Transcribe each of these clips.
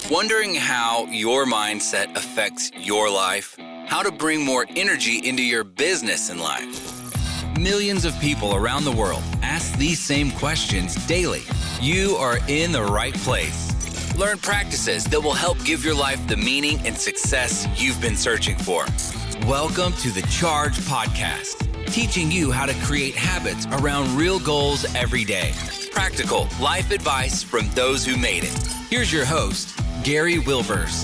Wondering how your mindset affects your life? How to bring more energy into your business and life? Millions of people around the world ask these same questions daily. You are in the right place. Learn practices that will help give your life the meaning and success you've been searching for. Welcome to the Charge Podcast, teaching you how to create habits around real goals every day. Practical life advice from those who made it. Here's your host, Gary Wilbers.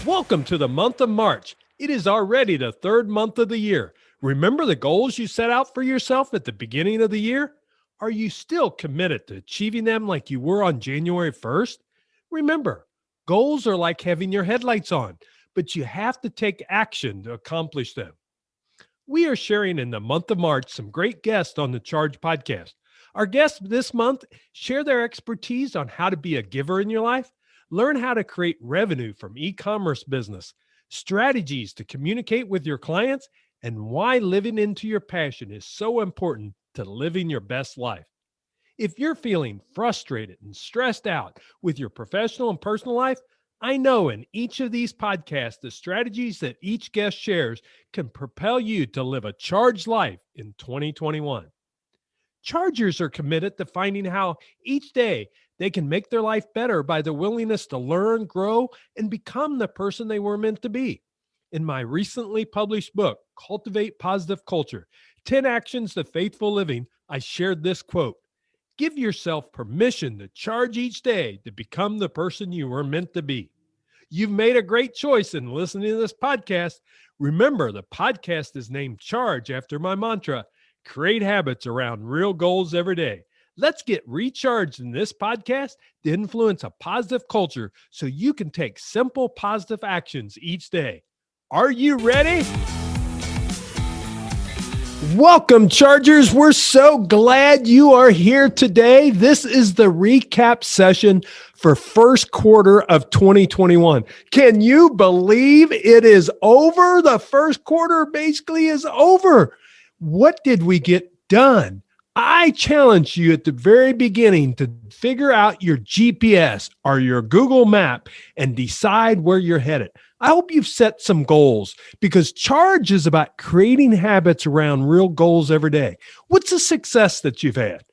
Welcome to the month of March. It is already the third month of the year. Remember the goals you set out for yourself at the beginning of the year? Are you still committed to achieving them like you were on January 1st? Remember, goals are like having your headlights on, but you have to take action to accomplish them. We are sharing in the month of March some great guests on the Charge Podcast. Our guests this month share their expertise on how to be a giver in your life, learn how to create revenue from e-commerce business, strategies to communicate with your clients, and why living into your passion is so important to living your best life. If you're feeling frustrated and stressed out with your professional and personal life, I know in each of these podcasts, the strategies that each guest shares can propel you to live a charged life in 2021. Chargers are committed to finding how each day they can make their life better by the willingness to learn, grow, and become the person they were meant to be. In my recently published book, Cultivate Positive Culture, 10 Actions to Faithful Living, I shared this quote: "Give yourself permission to charge each day to become the person you were meant to be." You've made a great choice in listening to this podcast. Remember, the podcast is named Charge after my mantra: create habits around real goals every day. Let's get recharged in this podcast to influence a positive culture so you can take simple positive actions each day. Are you ready? Welcome, Chargers. We're so glad you are here today. This is the recap session for first quarter of 2021. Can you believe it is over? The first quarter basically is over. What did we get done? I challenge you at the very beginning to figure out your GPS or your Google map and decide where you're headed. I hope you've set some goals, because Charge is about creating habits around real goals every day. What's a success that you've had?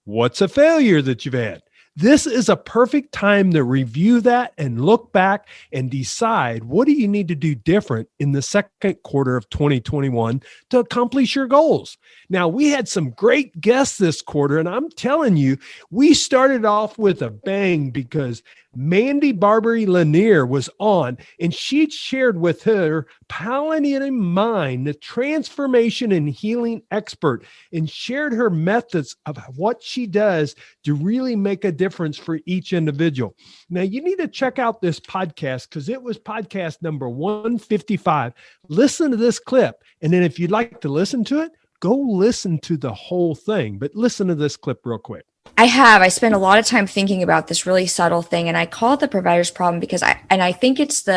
What's a failure that you've had? This is a perfect time to review that and look back and decide, what do you need to do different in the second quarter of 2021 to accomplish your goals? Now, we had some great guests this quarter, and I'm telling you, we started off with a bang because Mandy Barbary Lanier was on, and she shared with her Pioneering Mind, the transformation and healing expert, and shared her methods of what she does to really make a difference for each individual. Now, you need to check out this podcast because it was podcast number 155. Listen to this clip, and then if you'd like to listen to it, go listen to the whole thing. But listen to this clip real quick. I spent a lot of time thinking about this really subtle thing, and I call it the provider's problem because I think it's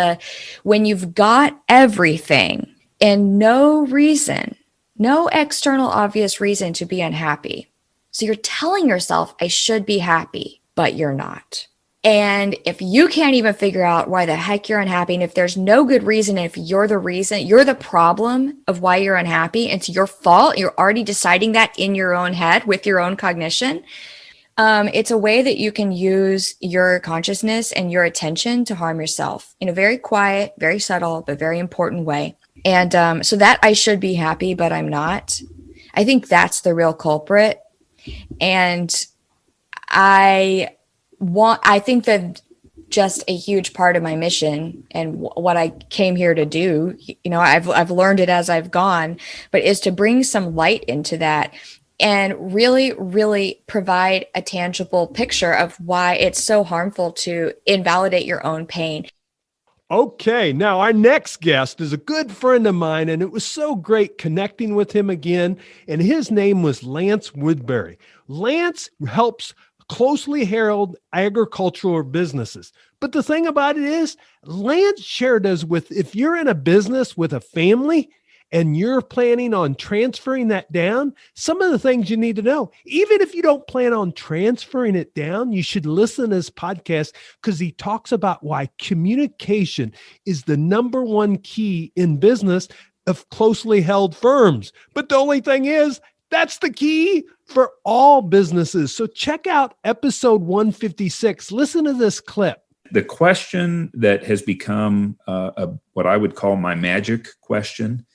when you've got everything and no external obvious reason to be unhappy. So you're telling yourself, I should be happy, but you're not. And if you can't even figure out why the heck you're unhappy, and if there's no good reason, if you're the reason, you're the problem of why you're unhappy, it's your fault, you're already deciding that in your own head with your own cognition. It's a way that you can use your consciousness and your attention to harm yourself in a very quiet, very subtle, but very important way. And so that I should be happy, but I'm not. I think that's the real culprit. And I think that just a huge part of my mission and what I came here to do, I've learned it as I've gone, but is to bring some light into that and really, really provide a tangible picture of why it's so harmful to invalidate your own pain. Okay, now our next guest is a good friend of mine, and it was so great connecting with him again, and his name was Lance Woodbury. Lance helps closely held agricultural businesses. But the thing about it is, Lance shared us with, if you're in a business with a family and you're planning on transferring that down, some of the things you need to know, even if you don't plan on transferring it down, you should listen to this podcast because he talks about why communication is the number one key in business of closely held firms. But the only thing is, that's the key for all businesses. So check out episode 156. Listen to this clip. The question that has become what I would call my magic question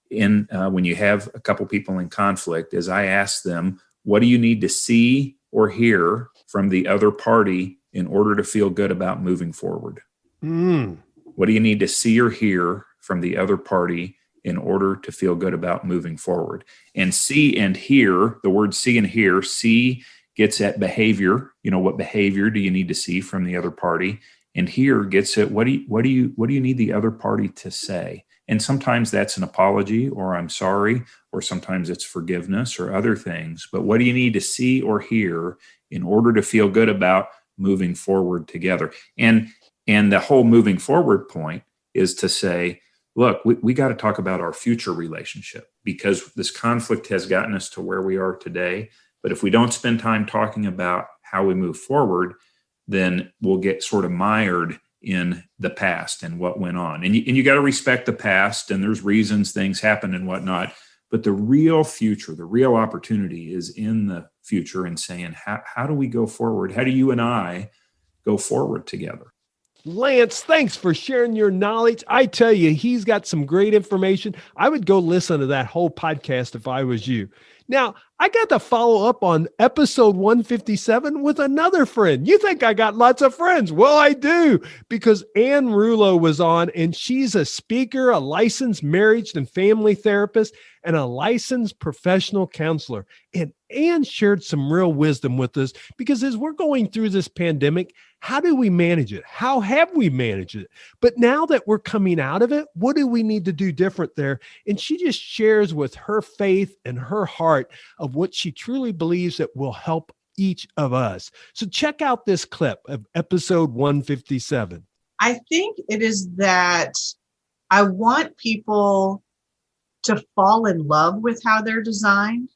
when you have a couple people in conflict is I ask them, what do you need to see or hear from the other party in order to feel good about moving forward? What do you need to see or hear from the other party in order to feel good about moving forward? And see and hear, the word see and hear, see gets at behavior. What behavior do you need to see from the other party? And hear gets at what do you need the other party to say? And sometimes that's an apology or I'm sorry, or sometimes it's forgiveness or other things. But what do you need to see or hear in order to feel good about moving forward together? And the whole moving forward point is to say, look, we got to talk about our future relationship because this conflict has gotten us to where we are today. But if we don't spend time talking about how we move forward, then we'll get sort of mired in the past and what went on. And you got to respect the past, and there's reasons things happen and whatnot. But the real future, the real opportunity is in the future and saying, how do we go forward? How do you and I go forward together? Lance, thanks for sharing your knowledge. I tell you, he's got some great information. I would go listen to that whole podcast if I was you. Now, I got to follow up on episode 157 with another friend. You think I got lots of friends? Well, I do, because Ann Rulo was on, and she's a speaker, a licensed marriage and family therapist, and a licensed professional counselor. And Ann shared some real wisdom with us because as we're going through this pandemic, how do we manage it? How have we managed it? But now that we're coming out of it, what do we need to do different there? And she just shares with her faith and her heart of what she truly believes that will help each of us. So check out this clip of episode 157. I think it is that I want people to fall in love with how they're designed.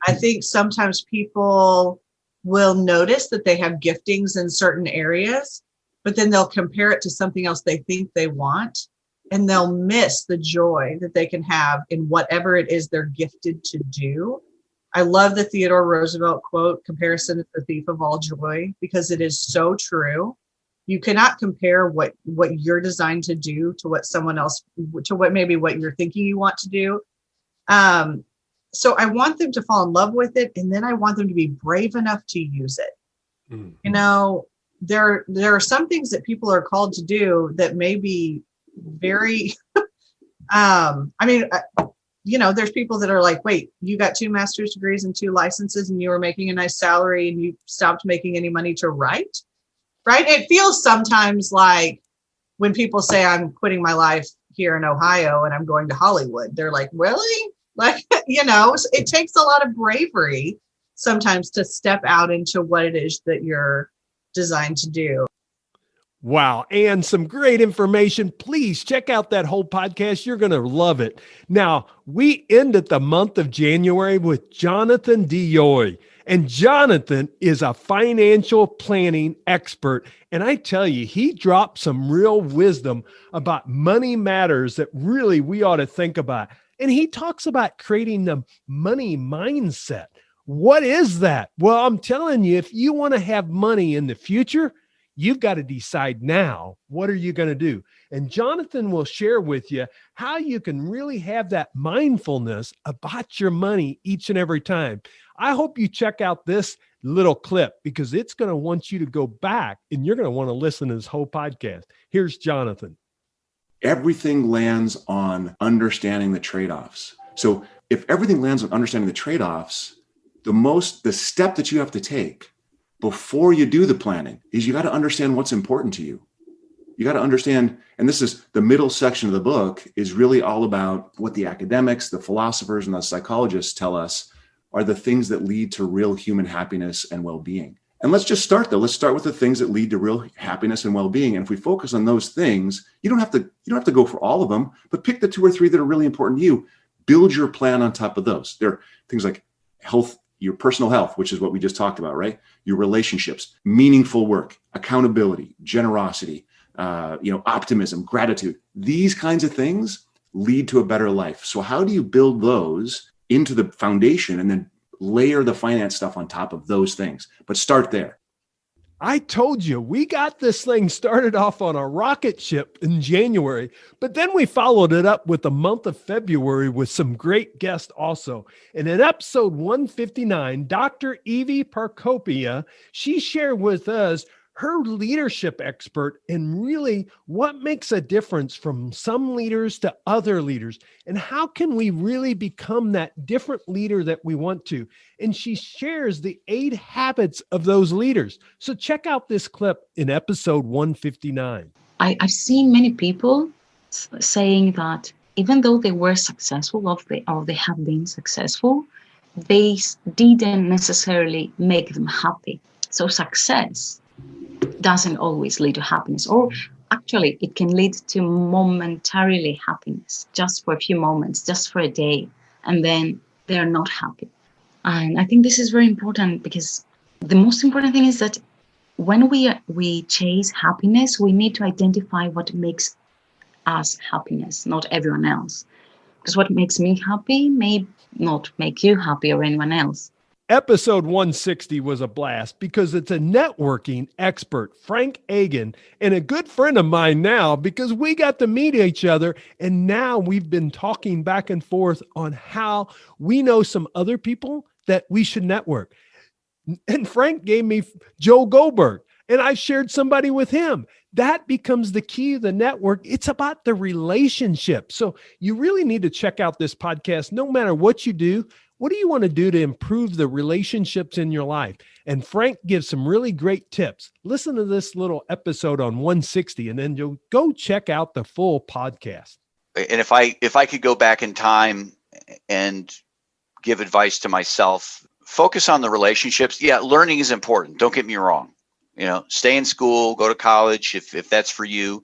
I think sometimes people will notice that they have giftings in certain areas, but then they'll compare it to something else they think they want, and they'll miss the joy that they can have in whatever it is they're gifted to do. I love the Theodore Roosevelt quote, "Comparison is the thief of all joy," because it is so true. You cannot compare what you're designed to do to what someone else, to what you're thinking you want to do. So I want them to fall in love with it, and then I want them to be brave enough to use it. There are some things that people are called to do that may be very, there's people that are like, wait, you got 2 master's degrees and 2 licenses and you were making a nice salary and you stopped making any money to write, right? It feels sometimes like when people say I'm quitting my life here in Ohio and I'm going to Hollywood, they're like, really? Like, it takes a lot of bravery sometimes to step out into what it is that you're designed to do. Wow. And some great information. Please check out that whole podcast. You're going to love it. Now, we ended the month of January with Jonathan Deyoy. And Jonathan is a financial planning expert. And I tell you, he dropped some real wisdom about money matters that really we ought to think about. And he talks about creating the money mindset. What is that? Well, I'm telling you, if you want to have money in the future, you've got to decide now, what are you going to do? And Jonathan will share with you how you can really have that mindfulness about your money each and every time. I hope you check out this little clip because it's going to want you to go back and you're going to want to listen to this whole podcast. Here's Jonathan. Everything lands on understanding the trade-offs. So if everything lands on understanding the trade-offs, the step that you have to take before you do the planning is you got to understand what's important to you. You got to understand, and this is the middle section of the book is really all about what the academics, the philosophers, and the psychologists tell us are the things that lead to real human happiness and well-being. And let's just start though. Let's start with the things that lead to real happiness and well-being. And if we focus on those things, you don't have to go for all of them, but pick the 2 or 3 that are really important to you. Build your plan on top of those. There are things like health, your personal health, which is what we just talked about, right? Your relationships, meaningful work, accountability, generosity, optimism, gratitude. These kinds of things lead to a better life. So how do you build those into the foundation and then layer the finance stuff on top of those things? But start there. I told you, we got this thing started off on a rocket ship in January, but then we followed it up with the month of February with some great guests also. And in episode 159, Dr. Evie Parkopia, she shared with us her leadership expert and really what makes a difference from some leaders to other leaders, and how can we really become that different leader that we want to. And she shares the 8 habits of those leaders. So check out this clip in episode 159. I've seen many people saying that even though they were successful or they have been successful, they didn't necessarily make them happy. So success doesn't always lead to happiness, or actually it can lead to momentarily happiness, just for a few moments, just for a day, and then they're not happy. And I think this is very important, because the most important thing is that when we chase happiness, we need to identify what makes us happiness, not everyone else. Because what makes me happy may not make you happy or anyone else. Episode 160 was a blast because it's a networking expert, Frank Agan, and a good friend of mine now, because we got to meet each other. And now we've been talking back and forth on how we know some other people that we should network. And Frank gave me Joe Goldberg, and I shared somebody with him. That becomes the key of the network. It's about the relationship. So you really need to check out this podcast. No matter what you do, what do you want to do to improve the relationships in your life? And Frank gives some really great tips. Listen to this little episode on 160, and then you'll go check out the full podcast. And if I could go back in time and give advice to myself, focus on the relationships. Yeah, learning is important. Don't get me wrong. Stay in school, go to college if that's for you.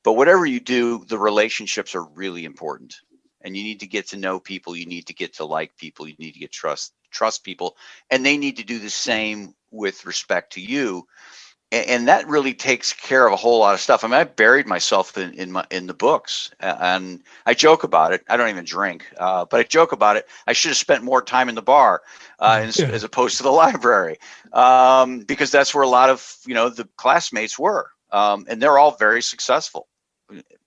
But whatever you do, the relationships are really important. And you need to get to know people. You need to get to like people. You need to get trust people, and they need to do the same with respect to you. And that really takes care of a whole lot of stuff. I mean, I buried myself in the books, and I joke about it. I don't even drink, but I joke about it. I should have spent more time in the bar as opposed to the library, because that's where a lot of the classmates were, and they're all very successful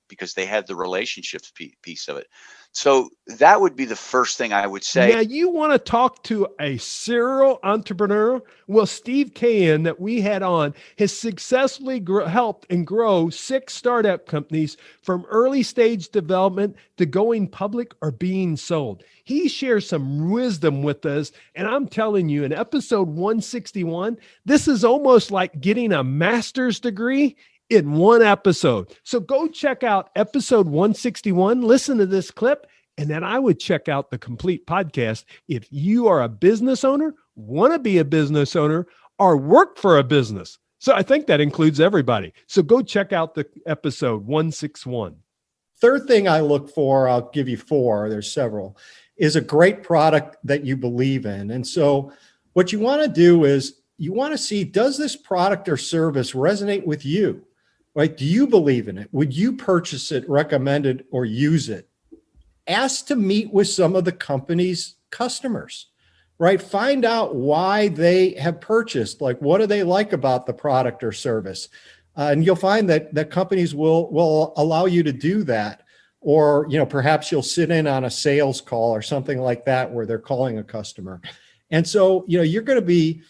because they had the relationships piece of it. So that would be the first thing I would say. Now, you want to talk to a serial entrepreneur? Well, Steve Cahan that we had on has successfully helped and grow 6 startup companies from early stage development to going public or being sold. He shares some wisdom with us. And I'm telling you, in episode 161, this is almost like getting a master's degree in one episode. So go check out episode 161, listen to this clip, and then I would check out the complete podcast if you are a business owner, want to be a business owner, or work for a business. So I think that includes everybody. So go check out the episode 161. Third thing I look for, I'll give you 4, there's several, is a great product that you believe in. And so what you want to do is you want to see, does this product or service resonate with you? Right? Do you believe in it? Would you purchase it, recommend it, or use it? Ask to meet with some of the company's customers, right? Find out why they have purchased, like what do they like about the product or service? And you'll find that companies will allow you to do that. Or, perhaps you'll sit in on a sales call or something like that where they're calling a customer. And so, you're going to be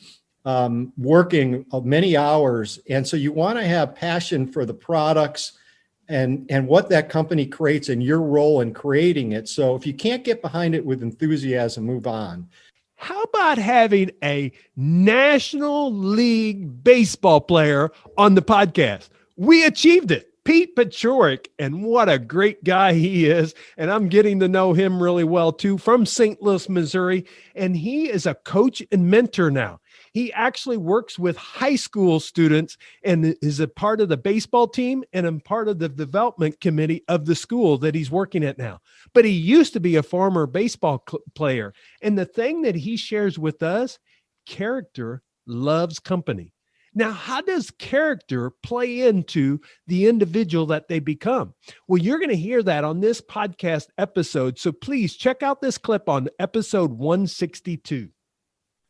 working many hours. And so you want to have passion for the products and what that company creates and your role in creating it. So if you can't get behind it with enthusiasm, move on. How about having a National League baseball player on the podcast? We achieved it. Pete Pachorick, and what a great guy he is. And I'm getting to know him really well too, from St. Louis, Missouri. And he is a coach and mentor now. He actually works with high school students and is a part of the baseball team and a part of the development committee of the school that he's working at now. But he used to be a former baseball player. And the thing that he shares with us, character loves company. Now, how does character play into the individual that they become? Well, you're going to hear that on this podcast episode. So please check out this clip on episode 162.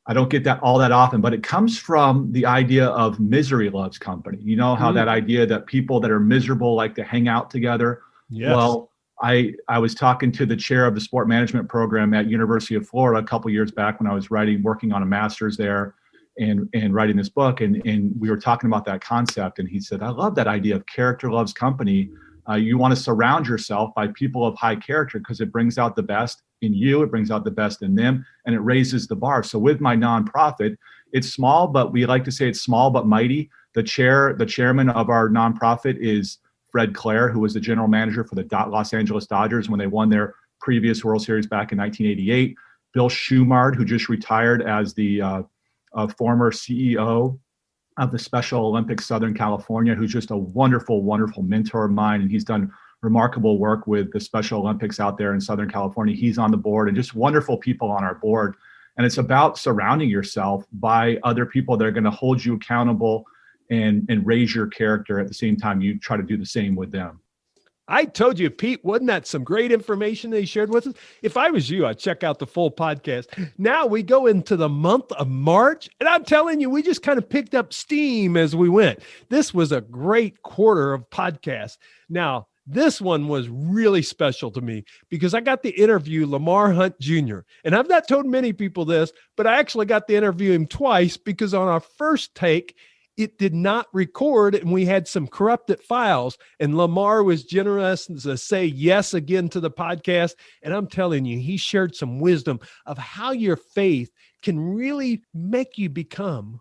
I don't get that all that often, but it comes from the idea of misery loves company. You know how that idea that people that are miserable like to hang out together? Yes. Well, I was talking to the chair of the sport management program at University of Florida a couple years back when I was working on a master's there and writing this book. And we were talking about that concept. And he said, I love that idea of character loves company. You want to surround yourself by people of high character because it brings out the best in you, it brings out the best in them, and it raises the bar. So with my nonprofit, it's small, but we like to say it's small but mighty. The chairman of our nonprofit is Fred Clare, who was the general manager for the Los Angeles Dodgers when they won their previous World Series back in 1988. Bill Schumard, who just retired as the former CEO of the Special Olympics Southern California, who's just a wonderful, wonderful mentor of mine. And he's done remarkable work with the Special Olympics out there in Southern California. He's on the board, and just wonderful people on our board. And it's about surrounding yourself by other people that are going to hold you accountable and raise your character at the same time you try to do the same with them. I told you, Pete, wasn't that some great information that he shared with us? If I was you, I'd check out the full podcast. Now we go into the month of March, and I'm telling you, we just kind of picked up steam as we went. This was a great quarter of podcasts. Now, this one was really special to me because I got to interview Lamar Hunt Jr. And I've not told many people this, but I actually got to interview him twice because on our first take, it did not record and we had some corrupted files. And Lamar was generous to say yes again to the podcast. And I'm telling you, he shared some wisdom of how your faith can really make you become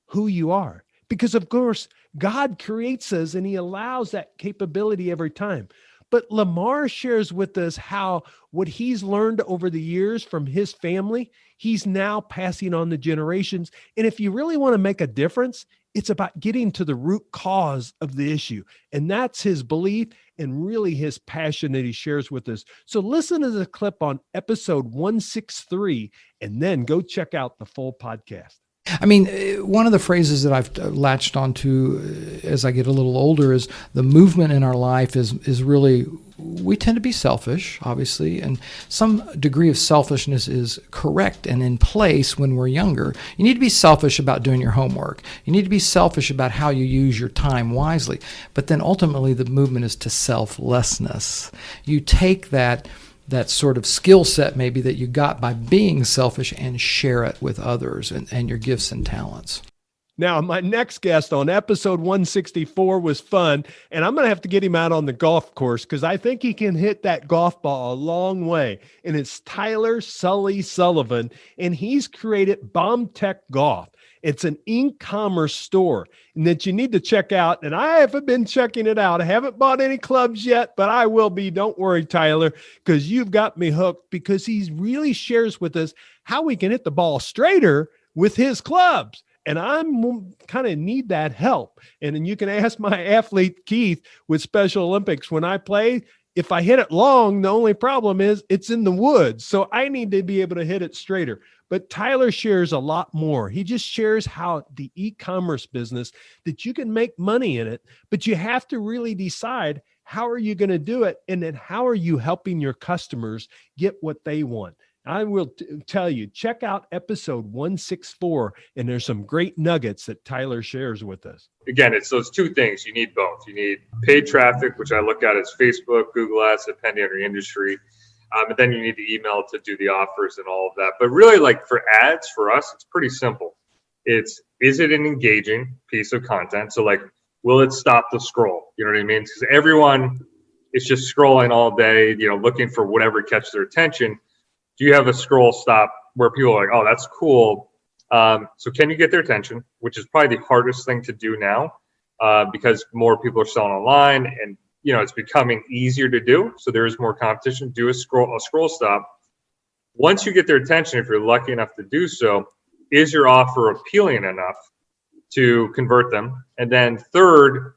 who you are. Because of course, God creates us and he allows that capability every time. But Lamar shares with us how what he's learned over the years from his family, he's now passing on the generations. And if you really want to make a difference, it's about getting to the root cause of the issue. And that's his belief and really his passion that he shares with us. So listen to the clip on episode 163 and then go check out the full podcast. I mean, one of the phrases that I've latched onto as I get a little older is the movement in our life is really, we tend to be selfish, obviously, and some degree of selfishness is correct and in place when we're younger. You need to be selfish about doing your homework. You need to be selfish about how you use your time wisely. But then ultimately the movement is to selflessness. You take that sort of skill set maybe that you got by being selfish and share it with others and your gifts and talents. Now, my next guest on episode 164 was fun, and I'm going to have to get him out on the golf course because I think he can hit that golf ball a long way. And it's Tyler Sully Sullivan, and he's created Bomb Tech Golf. It's an e-commerce store and that you need to check out. And I haven't been checking it out. I haven't bought any clubs yet, but I will be. Don't worry, Tyler, because you've got me hooked because he really shares with us how we can hit the ball straighter with his clubs. And I'm kind of need that help. And then you can ask my athlete, Keith, with Special Olympics. When I play, if I hit it long, the only problem is it's in the woods. So I need to be able to hit it straighter. But Tyler shares a lot more. He just shares how the e-commerce business, that you can make money in it, but you have to really decide how are you going to do it? And then how are you helping your customers get what they want? I will tell you, check out episode 164, and there's some great nuggets that Tyler shares with us. Again, it's those two things. You need both. You need paid traffic, which I look at as Facebook, Google Ads, depending on your industry. And then you need the email to do the offers and all of that. But really, like for ads, for us, it's pretty simple. Is it an engaging piece of content? So like, will it stop the scroll? You know what I mean? Because everyone is just scrolling all day, looking for whatever catches their attention. Do you have a scroll stop where people are like, oh, that's cool. So can you get their attention, which is probably the hardest thing to do now. because more people are selling online, and it's becoming easier to do. So there is more competition. Do a scroll stop. Once you get their attention, if you're lucky enough to do so, is your offer appealing enough to convert them? And then third,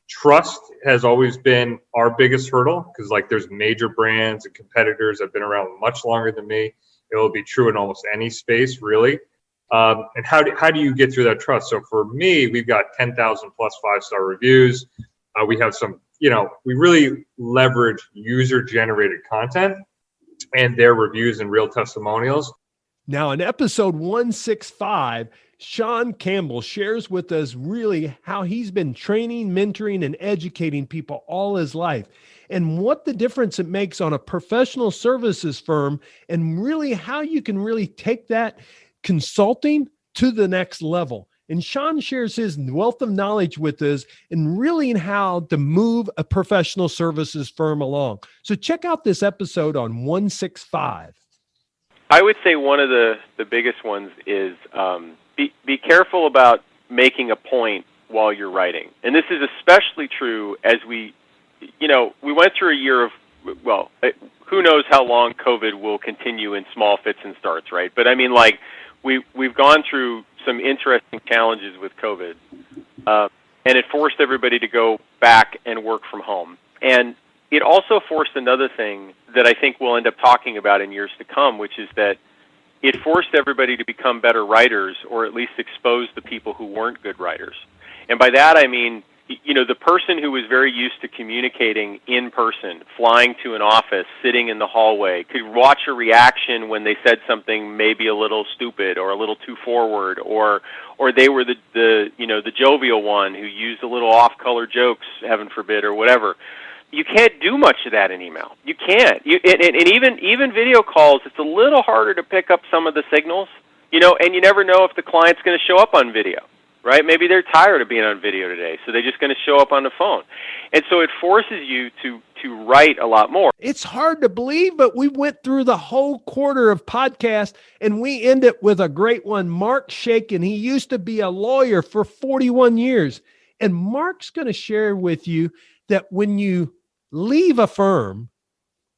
trust has always been our biggest hurdle, because like there's major brands and competitors that have been around much longer than me. It will be true in almost any space, really. And how do you get through that trust? So for me, we've got 10,000 plus 5-star reviews. We have some, we really leverage user-generated content and their reviews and real testimonials. Now, in episode 165, Sean Campbell shares with us really how he's been training, mentoring, and educating people all his life, and what the difference it makes on a professional services firm, and really how you can really take that consulting to the next level. And Sean shares his wealth of knowledge with us and really in how to move a professional services firm along. So check out this episode on 165. I would say one of the biggest ones is be careful about making a point while you're writing. And this is especially true as we went through a year of, well, who knows how long COVID will continue in small fits and starts, right? But I mean, like, we've gone through some interesting challenges with COVID, and it forced everybody to go back and work from home. And it also forced another thing that I think we'll end up talking about in years to come, which is that it forced everybody to become better writers, or at least expose the people who weren't good writers. And by that I mean, the person who was very used to communicating in person, flying to an office, sitting in the hallway, could watch a reaction when they said something maybe a little stupid or a little too forward, or they were the jovial one who used a little off-color jokes, heaven forbid, or whatever. You can't do much of that in email. You can't. And even video calls, it's a little harder to pick up some of the signals, and you never know if the client's going to show up on video, right? Maybe they're tired of being on video today, so they're just going to show up on the phone. And so it forces you to write a lot more. It's hard to believe, but we went through the whole quarter of podcast, and we end it with a great one. Mark Shakin, he used to be a lawyer for 41 years. And Mark's going to share with you that when you leave a firm,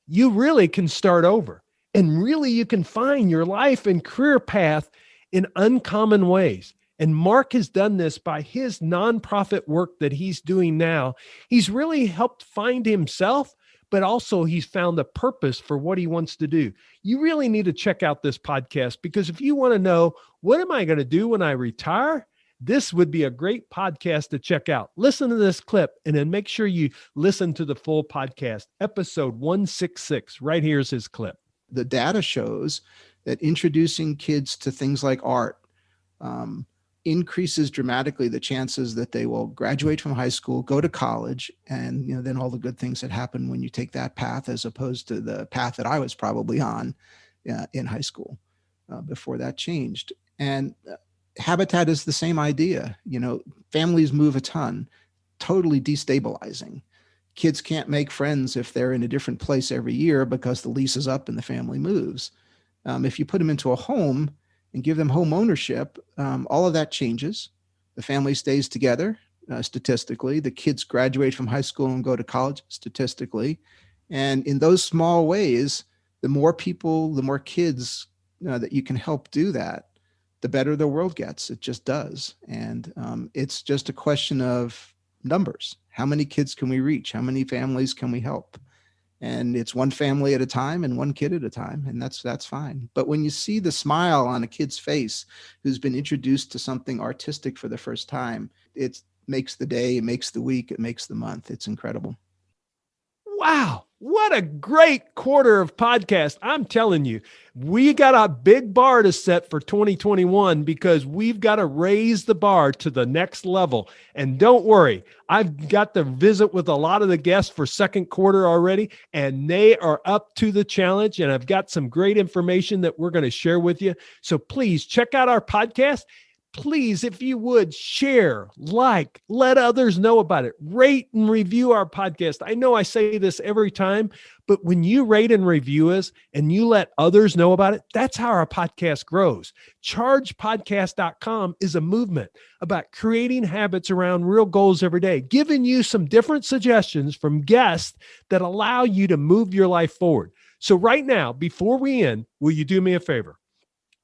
you really can start over, and really you can find your life and career path in uncommon ways. And Mark has done this by his nonprofit work that he's doing now. He's really helped find himself, but also he's found a purpose for what he wants to do. You really need to check out this podcast, because if you want to know, what am I going to do when I retire? This would be a great podcast to check out. Listen to this clip, and then make sure you listen to the full podcast. Episode 166. Right here's his clip. The data shows that introducing kids to things like art increases dramatically the chances that they will graduate from high school, go to college, and then all the good things that happen when you take that path, as opposed to the path that I was probably on in high school before that changed. And Habitat is the same idea. Families move a ton, totally destabilizing. Kids can't make friends if they're in a different place every year because the lease is up and the family moves. If you put them into a home and give them home ownership, all of that changes. The family stays together statistically. The kids graduate from high school and go to college statistically. And in those small ways, the more people, the more kids that you can help do that, the better the world gets. It just does. And it's just a question of numbers. How many kids can we reach? How many families can we help? And it's one family at a time and one kid at a time. And that's fine. But when you see the smile on a kid's face who's been introduced to something artistic for the first time, it makes the day, it makes the week, it makes the month. It's incredible. Wow. What a great quarter of podcast. I'm telling you, we got a big bar to set for 2021, because we've got to raise the bar to the next level. And don't worry, I've got to visit with a lot of the guests for second quarter already, and they are up to the challenge. And I've got some great information that we're going to share with you. So please check out our podcast. please, if you would, share, like, let others know about it. Rate and review our podcast. I know I say this every time, but when you rate and review us and you let others know about it, that's how our podcast grows. Chargepodcast.com is a movement about creating habits around real goals every day, giving you some different suggestions from guests that allow you to move your life forward. So right now, before we end, will you do me a favor?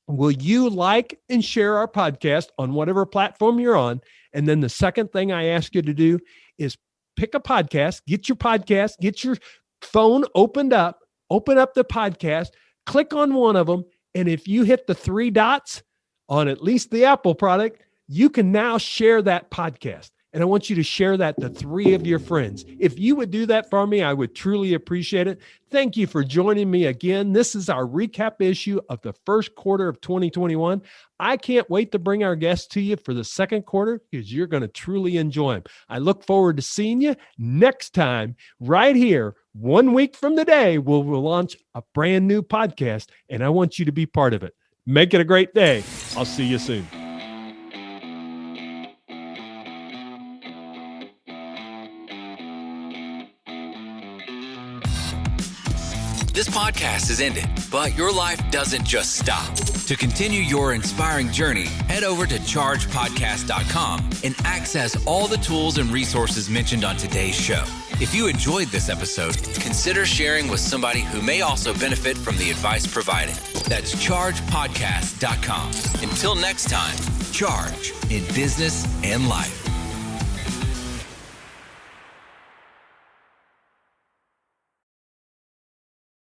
Will you like and share our podcast on whatever platform you're on? And then the second thing I ask you to do is pick a podcast, get your phone open up the podcast, click on one of them. And if you hit the 3 dots on at least the Apple product, you can now share that podcast. And I want you to share that to 3 of your friends. If you would do that for me, I would truly appreciate it. Thank you for joining me again. This is our recap issue of the first quarter of 2021. I can't wait to bring our guests to you for the second quarter because you're going to truly enjoy them. I look forward to seeing you next time right here. 1 week from today, we'll launch a brand new podcast, and I want you to be part of it. Make it a great day. I'll see you soon. This podcast is ended, but your life doesn't just stop. To continue your inspiring journey, head over to chargepodcast.com and access all the tools and resources mentioned on today's show. If you enjoyed this episode, consider sharing with somebody who may also benefit from the advice provided. That's chargepodcast.com. Until next time, charge in business and life.